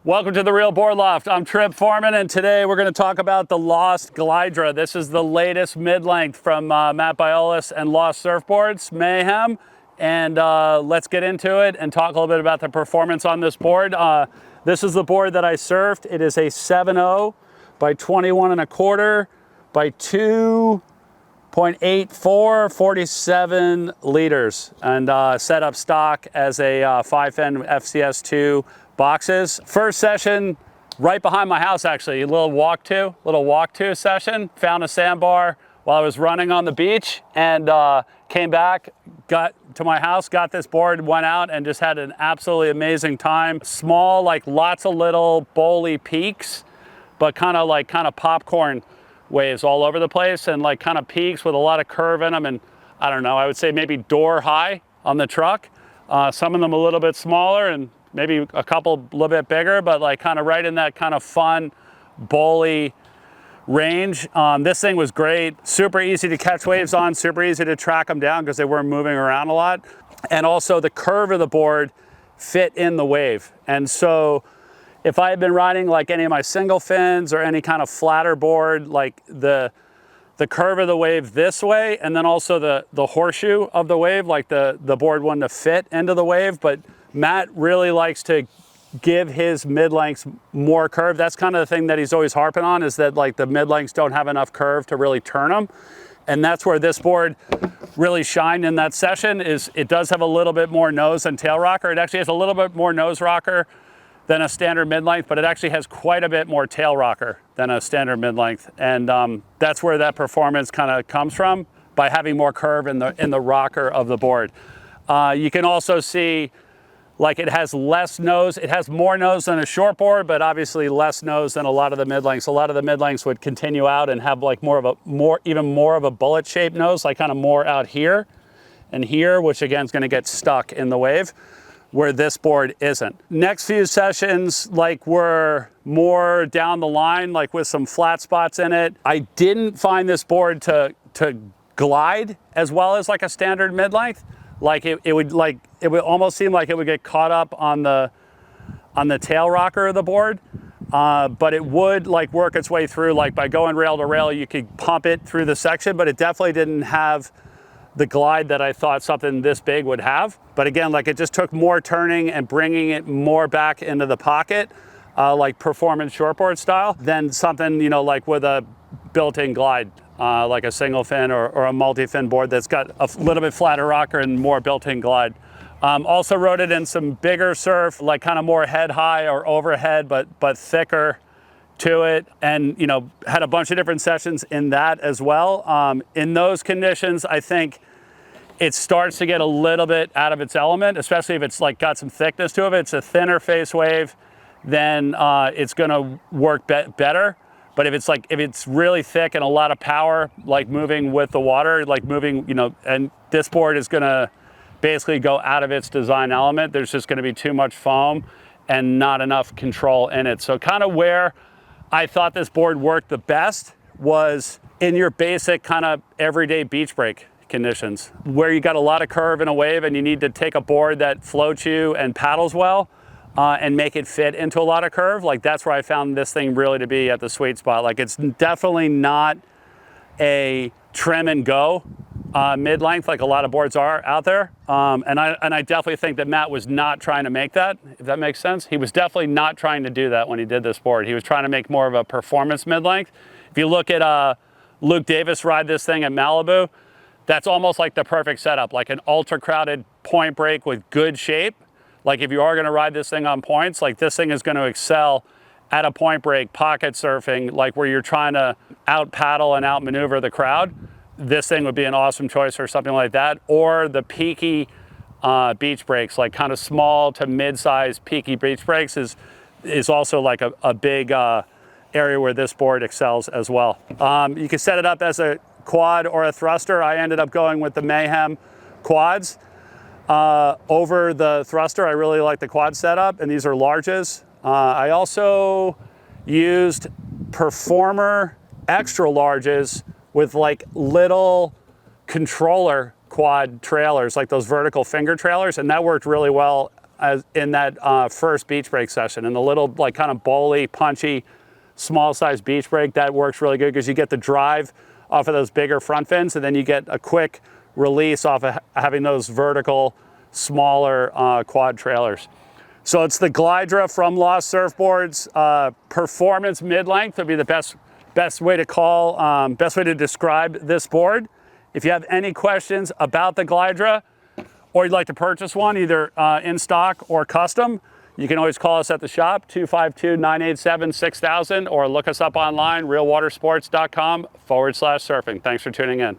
Welcome to the Real Board Loft. I'm Trip Forman, and today we're going to talk about the Lost Glydra. This is the latest mid-length from Matt Biolis and Lost Surfboards, Mayhem. And let's get into it and talk a little bit about the performance on this board. This is the board that I surfed. It is a 7.0 by 21 and a quarter by 2.84, 47 liters, and set up stock as a 5 fin FCS2 boxes. First session right behind my house, actually, a little walk to session. Found a sandbar while I was running on the beach, and came back, got to my house, got this board, went out and just had an absolutely amazing time. Small, like lots of little bowly peaks, but kind of popcorn waves all over the place, and like kind of peaks with a lot of curve in them. And I don't know, I would say maybe door high on the truck. Some of them a little bit smaller and maybe a couple a little bit bigger, but like kind of right in that kind of fun bowly range. This thing was great, super easy to catch waves on, super easy to track them down because they weren't moving around a lot. And also the curve of the board fit in the wave. And so if I had been riding like any of my single fins or any kind of flatter board, like the curve of the wave this way, and then also the horseshoe of the wave, like the board wouldn't have fit into the wave. But Matt really likes to give his mid-lengths more curve. That's kind of the thing that he's always harping on, is that like the mid-lengths don't have enough curve to really turn them. And that's where this board really shined in that session. Is it does have a little bit more nose and tail rocker. It actually has a little bit more nose rocker than a standard mid-length, but it actually has quite a bit more tail rocker than a standard mid-length. And that's where that performance kind of comes from, by having more curve in the rocker of the board. You can also see like it has less nose. It has more nose than a short board, but obviously less nose than a lot of the mid-lengths. A lot of the mid-lengths would continue out and have like even more of a bullet shaped nose, like kind of more out here and here, which again is going to get stuck in the wave, where this board isn't. Next few sessions like were more down the line, like with some flat spots in it. I didn't find this board to glide as well as like a standard mid-length. Like it would almost seem like it would get caught up on the tail rocker of the board, but it would like work its way through. Like by going rail to rail, you could pump it through the section, but it definitely didn't have the glide that I thought something this big would have. But again, like it just took more turning and bringing it more back into the pocket, like performance shortboard style, than something, you know, like with a built-in glide. Like a single fin or a multi-fin board that's got a little bit flatter rocker and more built-in glide. Also rode it in some bigger surf, like kind of more head high or overhead, but thicker to it. And, you know, had a bunch of different sessions in that as well. In those conditions, I think it starts to get a little bit out of its element, especially if it's like got some thickness to it. If it's a thinner face wave, then it's gonna work better. But if it's really thick and a lot of power, like moving with the water, like moving, you know, and this board is gonna basically go out of its design element. There's just gonna be too much foam and not enough control in it. So kind of where I thought this board worked the best was in your basic kind of everyday beach break conditions, where you got a lot of curve in a wave and you need to take a board that floats you and paddles well. And make it fit into a lot of curve. Like that's where I found this thing really to be at the sweet spot. Like it's definitely not a trim and go mid-length like a lot of boards are out there. And I definitely think that Matt was not trying to make that, if that makes sense. He was definitely not trying to do that when he did this board. He was trying to make more of a performance mid-length. If you look at Luke Davis ride this thing at Malibu, that's almost like the perfect setup, like an ultra crowded point break with good shape. Like if you are gonna ride this thing on points, like this thing is gonna excel at a point break, pocket surfing, like where you're trying to out paddle and out maneuver the crowd. This thing would be an awesome choice for something like that. Or the peaky beach breaks, like kind of small to mid-sized peaky beach breaks is also like a big area where this board excels as well. You can set it up as a quad or a thruster. I ended up going with the Mayhem quads. Over the thruster, I really like the quad setup, and these are larges. I also used Performer extra larges with like little controller quad trailers, like those vertical finger trailers, and that worked really well in that first beach break session. And the little like kind of bowly, punchy, small size beach break, that works really good because you get the drive off of those bigger front fins, and then you get a quick release off of having those vertical, smaller quad trailers. So it's the Glydra from Lost Surfboards. Performance mid-length would be the best way to call, best way to describe this board. If you have any questions about the Glydra, or you'd like to purchase one, either in stock or custom, you can always call us at the shop, 252-987-6000, or look us up online, realwatersports.com/surfing. Thanks for tuning in.